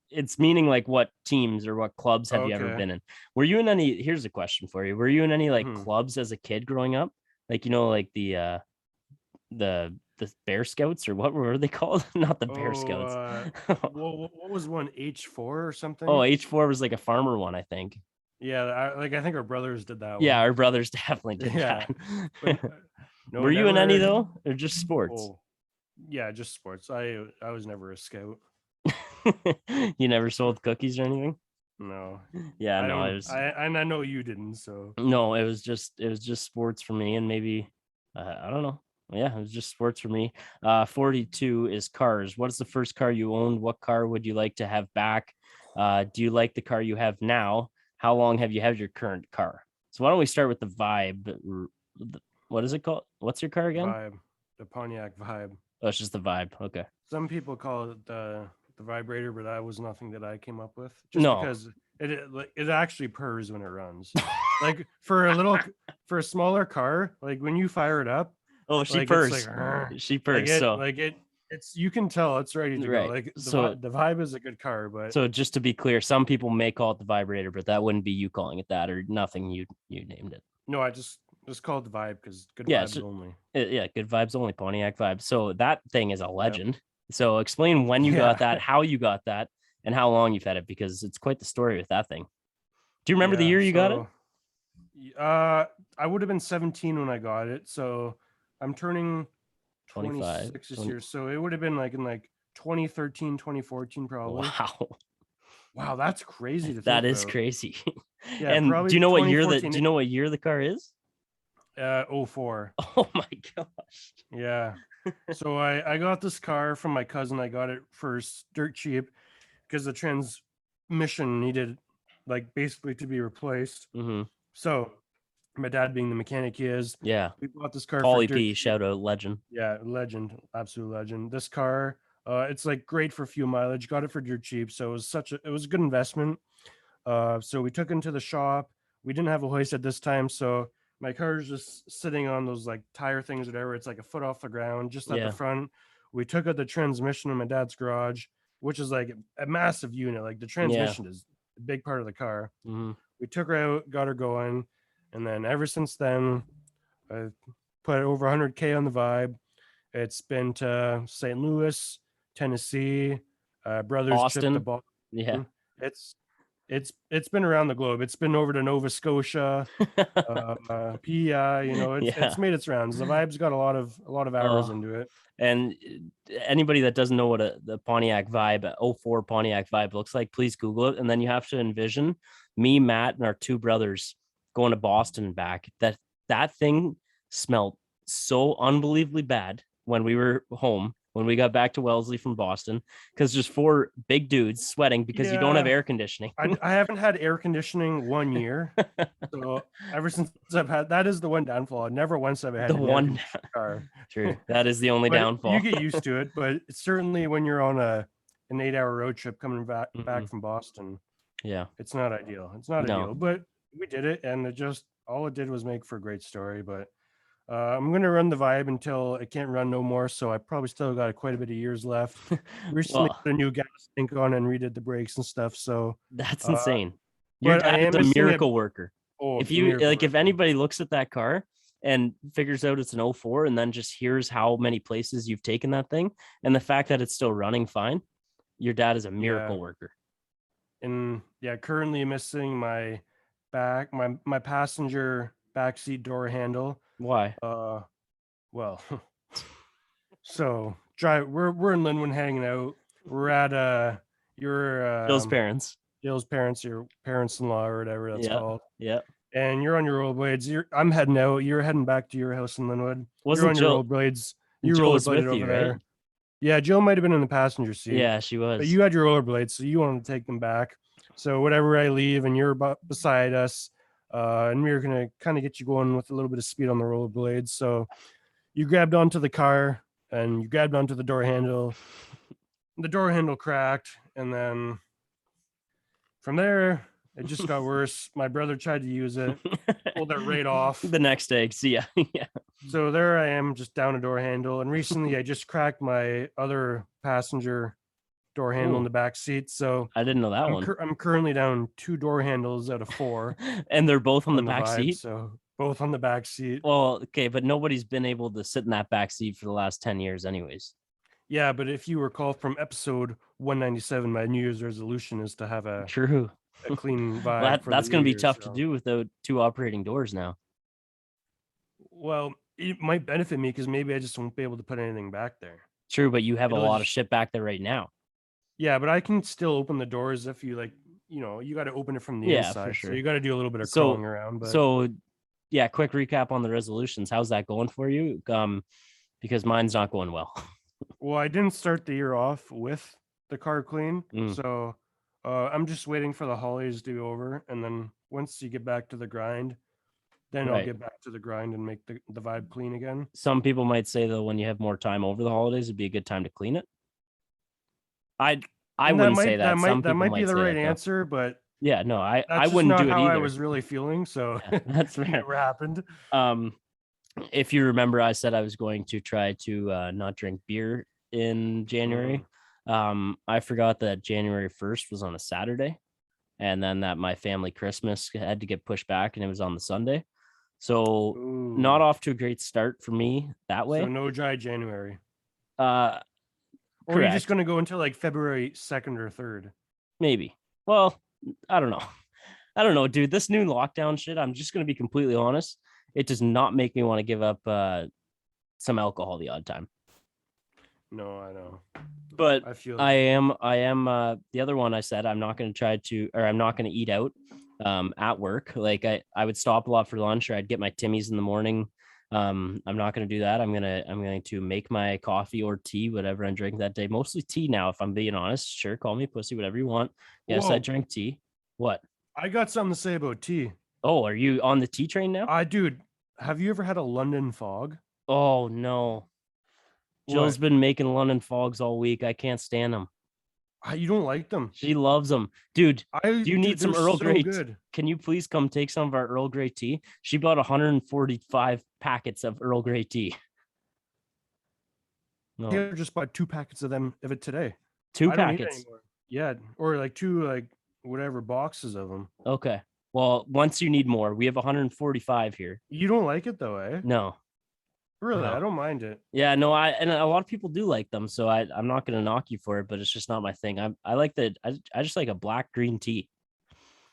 it's meaning like what teams or what clubs have you ever been in? Were you in any? Here's a question for you. Were you in any like clubs as a kid growing up? Like like the Bear Scouts, or what were they called? Not the Bear Scouts. What was one, H4 or something? Oh, H4 was like a farmer one, I think. Yeah, I think our brothers did that one. Yeah, our brothers definitely did that. No, Were you in any never. though, or just sports? Oh, yeah, just sports. I was never a scout. You never sold cookies or anything? No, Yeah, I no, it don't. was I know you didn't. So no, it was just sports for me, and maybe I don't know. Yeah, it was just sports for me. 42 is cars. What is the first car you owned? What car would you like to have back? Do you like the car you have now? How long have you had your current car? So why don't we start with the vibe? What is it called? What's your car again? vibe, the Pontiac vibe. Oh, it's just the vibe. Okay. Some people call it the vibrator, but that was nothing that I came up with. Just No. because it actually purrs when it runs. Like for a smaller car, like when you fire it up, Oh, she like it's like purrs. She like purrs. So it's you can tell it's ready to go. right. Like So the vibe is a good car, but so just to be clear, some people may call it the vibrator, but that wouldn't be you calling it that or nothing. You named it. no, I just call it the vibe because good Yeah, vibes only. yeah, good vibes only, Pontiac vibe. So that thing is a Yep. legend. So explain when you got Yeah. that, how you got that, and how long you've had it, because it's quite the story with that thing. Do you remember the Yeah. year you got it? I would have been 17 when I got it, so I'm turning 25, 26 this 20. year. So it would have been like in like 2013, 2014, probably. Wow, Wow, that's crazy to that think is about. crazy. Yeah, And probably 2014. do you know what year the car is? 04. Oh my gosh. Yeah. So I got this car from my cousin. I got it for dirt cheap because the transmission needed like basically to be replaced. Mm-hmm. So my dad being the mechanic he is, Yeah. we bought this car for Paulie dirt P, cheap. shout out legend. Yeah, legend, absolute legend. This car, it's like great for fuel mileage. Got it for dirt cheap, so it was a good investment. So we took it into the shop. We didn't have a hoist at this time, so my car is just sitting on those like tire things, whatever. It's like a foot off the ground, just at the Yeah. front. We took out the transmission in my dad's garage, which is like a massive unit. Like the transmission is a big part of the car. Mm-hmm. We took her out, got her going, and then ever since then, I put over 100K on the vibe. It's been to St. Louis, Tennessee, brothers trip to Boston. Boston. Yeah. It's it's been around the globe. It's been over to Nova Scotia, PEI. You know, Yeah. it's made its rounds. The vibe's got a lot of hours into it. And anybody that doesn't know what the Pontiac vibe, 04 Pontiac vibe looks like, please Google it. And then you have to envision me, Matt, and our two brothers going to Boston and back. That thing smelled so unbelievably bad when we were home, when we got back to Wellesley from Boston, because just four big dudes sweating because you don't have air conditioning. I haven't had air conditioning 1 year. So ever since I've had, that is the one downfall. Never once have I had The an one car. True. That is the only But downfall. you get used to it, but it's certainly when you're on an 8-hour road trip coming back from Boston. Yeah. It's not ideal. It's not No. ideal, but we did it, and all it did was make for a great story. But I'm gonna run the vibe until it can't run no more. So I probably still got quite a bit of years left. Recently Well, put a new gas tank on and redid the brakes and stuff. So that's insane. Your dad is a miracle worker. Oh, If you like, if anybody looks at that car and figures out it's an 04 and then just hears how many places you've taken that thing and the fact that it's still running fine, your dad is a miracle worker. And currently missing my passenger backseat door handle. Why? Well, so we're in Linwood hanging out. We're at your Bill's parents, your parents-in-law or whatever that's called. Yeah. And you're on your rollerblades. I'm heading out. You're heading back to your house in Linwood. You're on your rollerblades. You rollerbladed over there. Right? Yeah, Jill might have been in the passenger seat. Yeah, she was. But you had your rollerblades, so you wanted to take them back. So whatever I leave, and you're beside us, and we were gonna kind of get you going with a little bit of speed on the rollerblades. So you grabbed onto the car and you grabbed onto the door handle. The door handle cracked, and then from there it just got worse. My brother tried to use it, pulled it right off. The next day, yeah. So there I am, just down a door handle. And recently I just cracked my other passenger door handle in the back seat. So I didn't know that one. I'm currently down 2 door handles out of 4. And they're both on the back seat? So both on the back seat. Well, okay, but nobody's been able to sit in that back seat for the last 10 years anyways. Yeah, but if you recall from episode 197, my New Year's resolution is to have a clean vibe. That's going to be tough to do without 2 operating doors now. Well, it might benefit me because maybe I just won't be able to put anything back there. True, but you have a It'll lot of just shit back there right now. Yeah, but I can still open the doors if you like, you got to open it from the Yeah, for inside. So sure. you got to do a little bit of So, crawling around, but so yeah, quick recap on the resolutions. How's that going for you? Because mine's not going well. well, I didn't start the year off with the car clean. Mm, So I'm just waiting for the holidays to be over. And then once you get back to the grind, then I'll right. get back to the grind and make the vibe clean again. Some people might say though, when you have more time over the holidays, it'd be a good time to clean it. I I And that wouldn't say might that that. might Some that people might be might the say right that though. answer, but Yeah, no, I that's just wouldn't not do it how I either. was really feeling. So Yeah, it that's fair. never happened. Um, if you remember, I said I was going to try to not drink beer in Mm. January. I forgot that January 1st was on a Saturday, and then that my family Christmas had to get pushed back, and it was on the Sunday. So not Ooh. off to a great start for me that So way. no dry January. Uh, Or are you just correct, gonna go until like February 2nd or 3rd? maybe. Well, I don't know. I don't know, dude. This new lockdown shit. I'm just gonna be completely honest. It does not make me want to give up some alcohol the odd time. No, I know. But I feel I am the other one. I said I'm not going to try to, or I'm not going to eat out at work. Like I would stop a lot for lunch, or I'd get my Timmies in the morning. I'm not going to do that. I'm going to make my coffee or tea, whatever I'm drinking that day. Mostly tea now, if I'm being honest. Sure, call me pussy, whatever you want. Yes, I Whoa, drink tea. What? I got something to say about tea. Oh, are you on the tea train now? Dude, have you ever had a London fog? Oh no. Jill's What? been making London fogs all week. I can't stand them. You don't like them? She loves them. Dude, do you need Dude, they're some Earl so Grey? good. Can you please come take some of our Earl Grey tea? She bought 145 packets of Earl Grey tea. No, Taylor just bought 2 packets of it today. two I don't need any packets. more. Yeah, or like two, like whatever boxes of them. Okay. Well, once you need more, we have 145 here. You don't like it though, eh? No, Really? I no. don't mind it. Yeah, no, and a lot of people do like them, so I'm not gonna knock you for it, but it's just not my thing. I like I just like a black green tea.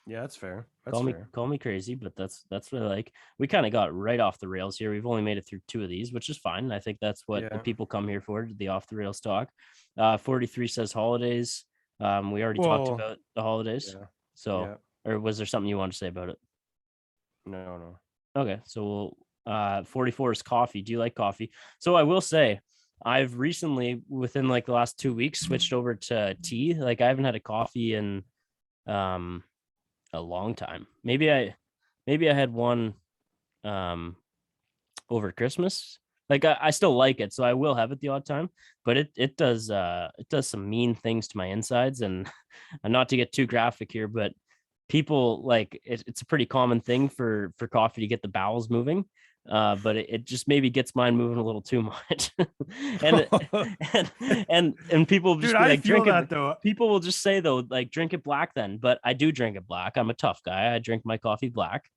Yeah, that's fair. That's Call me fair. call me crazy, but that's what I like. We kind of got right off the rails here. We've only made it through two of these, which is fine. I think that's what the Yeah. people come here for, the off the rails talk. 43 says holidays. We already talked Well, about the holidays. yeah. So, Yeah. or was there something you want to say about it? No, no. Okay, so 44 is coffee. Do you like coffee? So I will say I've recently, within like the last 2 weeks, switched over to tea. Like I haven't had a coffee in um a long time. Maybe I had one um over Christmas. Like I still like it, so I will have it the odd time, but it does some mean things to my insides, and not to get too graphic here, but people like it's a pretty common thing for coffee to get the bowels moving. But it just maybe gets mine moving a little too much. and and and people will Dude, just be I like, feel drink it. that though. People will just say though, like, drink it black then. But I do drink it black. I'm a tough guy. I drink my coffee black.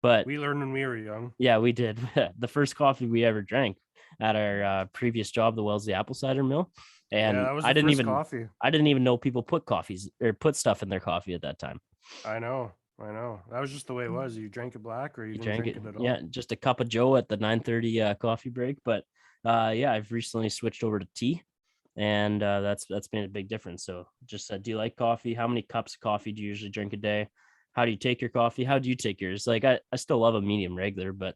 But We learned when we were young. yeah, we did. The first coffee we ever drank at our previous job, the Wellesley Apple Cider Mill, Yeah, and that was the first coffee. I didn't even know people put coffees or put stuff in their coffee at that time. I know. I know. That was just the way it was. You drank it black or you You didn't drank drink it, it at yeah, all. just a cup of Joe at the 9:30 coffee break. But yeah, I've recently switched over to tea, and that's made a big difference. So just do you like coffee? How many cups of coffee do you usually drink a day? How do you take your coffee? How do you take yours? Like I still love a medium regular, but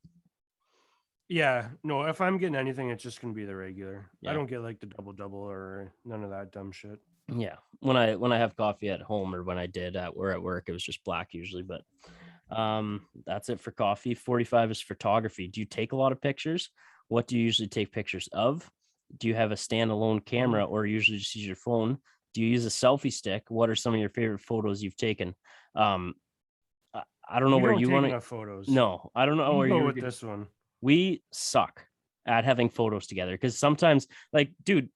Yeah, no, if I'm getting anything, it's just gonna be the regular. I yeah. don't get like the double or none of that dumb shit. Yeah, when I have coffee at home, or when I did at work, it was just black usually. But that's it for coffee. 45 is photography. Do you take a lot of pictures? What do you usually take pictures of? Do you have a standalone camera, or usually just use your phone? Do you use a selfie stick? What are some of your favorite photos you've taken? um I don't know We where don't you take want to. enough photos. No, I don't know You where go you were with gonna. this one. We suck at having photos together, because sometimes, like, dude,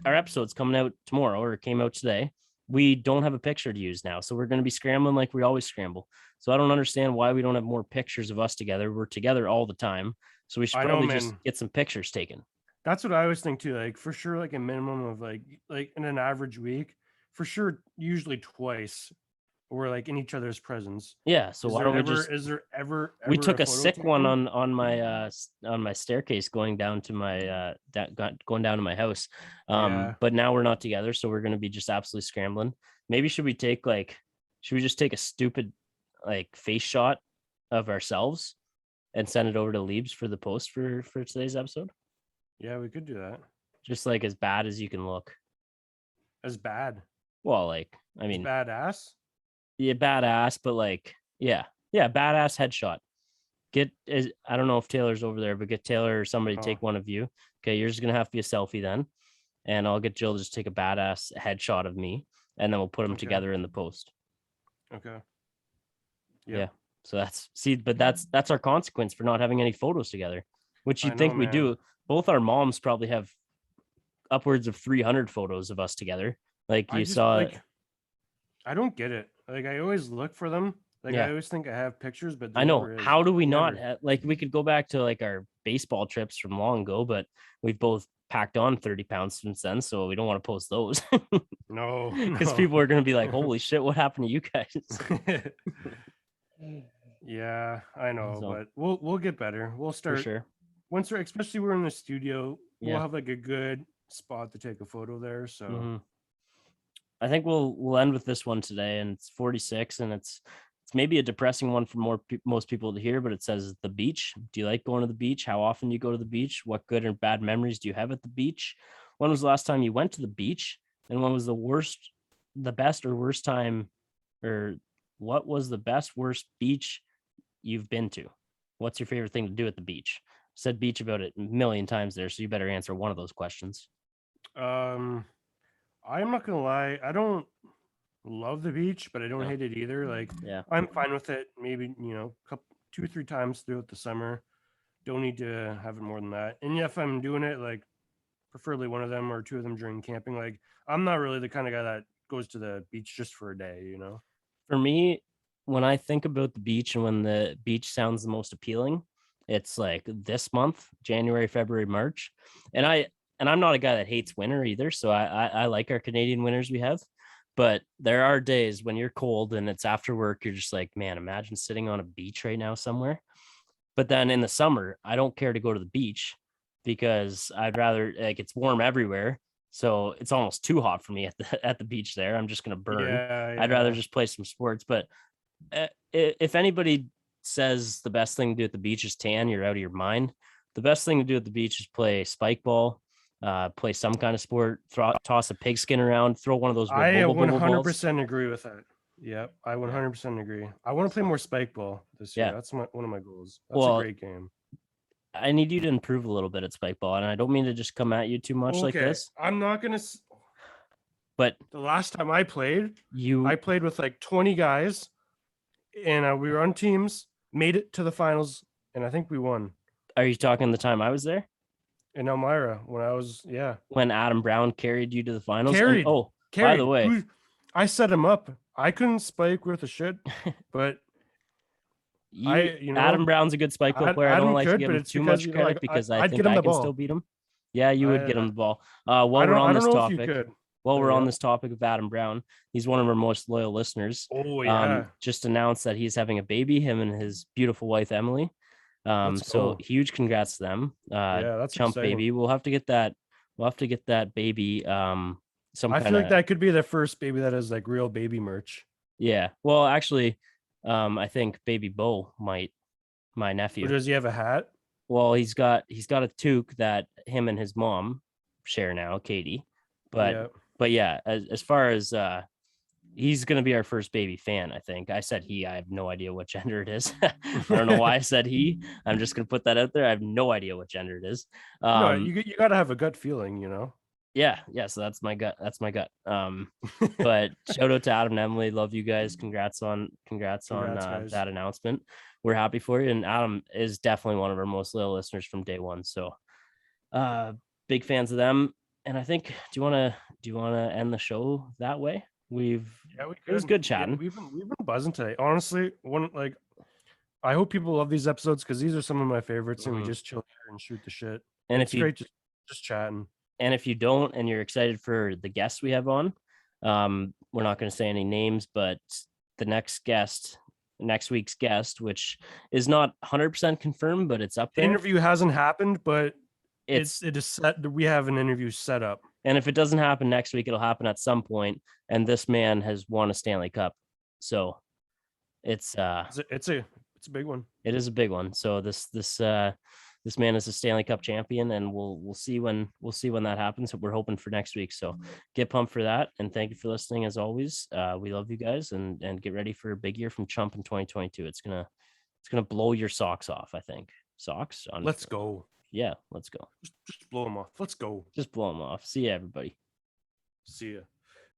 our episode's coming out tomorrow, or it came out today. We don't have a picture to use now, so we're going to be scrambling like we always scramble. So I don't understand why we don't have more pictures of us together. We're together all the time, so we should I know, probably just man. get some pictures taken. That's what I always think too. Like for sure, like a minimum of like in an average week, for sure, usually twice. we're like in each other's presence. Yeah, so why don't we just Is there ever we a took a photo sick one taken? on my staircase going down to my going down to my house. Yeah. But now we're not together, so we're gonna be just absolutely scrambling. Maybe should we just take a stupid like face shot of ourselves and send it over to Leibs for the post for today's episode? Yeah, we could do that. Just like as bad as you can look. As bad. Well, like I As mean, badass. yeah, badass, but like yeah, badass headshot. I don't know if Taylor's over there, but get Taylor or somebody to Oh, take one of you. Okay, you're just gonna have to be a selfie then, and I'll get Jill to just take a badass headshot of me, and then we'll put them okay. together in the post. Okay. Yep. Yeah. So that's our consequence for not having any photos together, which I you'd know, think we man. do. Both our moms probably have upwards of 300 photos of us together. Like I you just saw, like I don't get it. Like I always look for them. Like I yeah. always think I have pictures, but there I know. never is. How do we not Never. have, like we could go back to like our baseball trips from long ago, but we've both packed on 30 pounds since then, so we don't want to post those No, because no. people are going to be like, holy shit, what happened to you guys? Yeah, I know, So but we'll get better. We'll for start sure. once we're especially we're in the studio, we'll Yeah. have like a good spot to take a photo there. So Mhm. I think we'll end with this one today, and it's 46, and it's maybe a depressing one for most people to hear, but it says the beach. Do you like going to the beach? How often do you go to the beach? What good or bad memories do you have at the beach? When was the last time you went to the beach? And when was the best or worst time, or what was the best, worst beach you've been to? What's your favorite thing to do at the beach? Said beach about it a million times there, so you better answer one of those questions. um I'm not gonna lie, I don't love the beach, but I don't No. hate it either. Like Yeah. I'm fine with it. Maybe, couple 2 or 3 times throughout the summer. Don't need to have it more than that. And yeah, if I'm doing it, like preferably one of them or two of them during camping. Like I'm not really the kind of guy that goes to the beach just for a day. For me, when I think about the beach and when the beach sounds the most appealing, it's like this month, January, February, March. And I'm not a guy that hates winter either. So I like our Canadian winters we have. But there are days when you're cold and it's after work, you're just like, man, imagine sitting on a beach right now somewhere. But then in the summer, I don't care to go to the beach because I'd rather like it's warm everywhere. So it's almost too hot for me at the beach there. I'm just gonna burn. Yeah, I'd rather yeah. just play some sports. But if anybody says the best thing to do at the beach is tan, you're out of your mind. The best thing to do at the beach is play spike ball, play some kind of sport, toss a pigskin around, throw one of those I bubble balls. 100% agree with that. Yep, I Yeah. 100% agree. I want to play So more spike ball this year. yeah. That's one of my goals. That's a Well, great game. I need you to improve a little bit at spike ball, and I don't mean to just come at you too much like Okay, this, I'm not gonna. but The last time I you played with like 20 guys, and we were on teams. Made it to the finals, and I think we won. are you talking the time I was there In Elmira when I was when Adam Brown carried you to the finals? And carried, oh, by the carried. way, I set him up. I couldn't spike worth a shit, but Adam Brown's a good spike ball player. I don't Adam like to could, give but him it's too because much credit because I I'd think get him I the can still ball. beat him. Yeah, you would get him the ball. While we're I on don't this know if you topic, could. while we're on Yeah. this topic of Adam Brown, he's one of our most loyal listeners. Oh yeah. Just announced that he's having a baby, him and his beautiful wife Emily. Let's So go. huge congrats to them. Yeah, that's Chump exciting. baby. We'll have to get that. We'll have to get that baby. Some I kind feel like of that could be the first baby that is like real baby merch. yeah. Well, actually, I think baby Bo my Or nephew. does he have a hat? Well, he's got a toque that him and his mom share now, Katie. But Yeah. but yeah, as far as he's gonna be our first baby fan, I think. I said he, I have no idea what gender it is. I don't know why I said he. I'm just gonna put that out there. I have no idea what gender it is. No, you got to have a gut feeling. Yeah, so that's my gut. That's my gut. But shout out to Adam and Emily. Love you guys. Congrats on Congrats, guys. that announcement. We're happy for you. And Adam is definitely one of our most loyal listeners from day one. So uh big fans of them. And I think do you wanna end the show that way? Yeah, we It was could. good Yeah, chatting. we've been buzzing today. Honestly, I hope people love these episodes because these are some of my favorites, and we Mhm. just chill here and shoot the shit. And It's great just chatting. if you don't and you're excited for the guests we have on, we're not gonna say any names, but the next week's guest, which is not 100% confirmed, but it's up The there. interview hasn't happened, but It's it is set. We have an interview set up. And if it doesn't happen next week, it'll happen at some point. And this man has won a Stanley Cup, so it's It's a big one. it is a big one. So this man is a Stanley Cup champion, and we'll see when that happens. We're hoping for next week. So get pumped for that, and thank you for listening as always. We love you guys, and get ready for a big year from Chump in 2022. It's gonna blow your socks off. I think socks on. Let's go. Yeah, let's go. Just blow them off. Let's go. Just blow them off. See ya, everybody. See ya.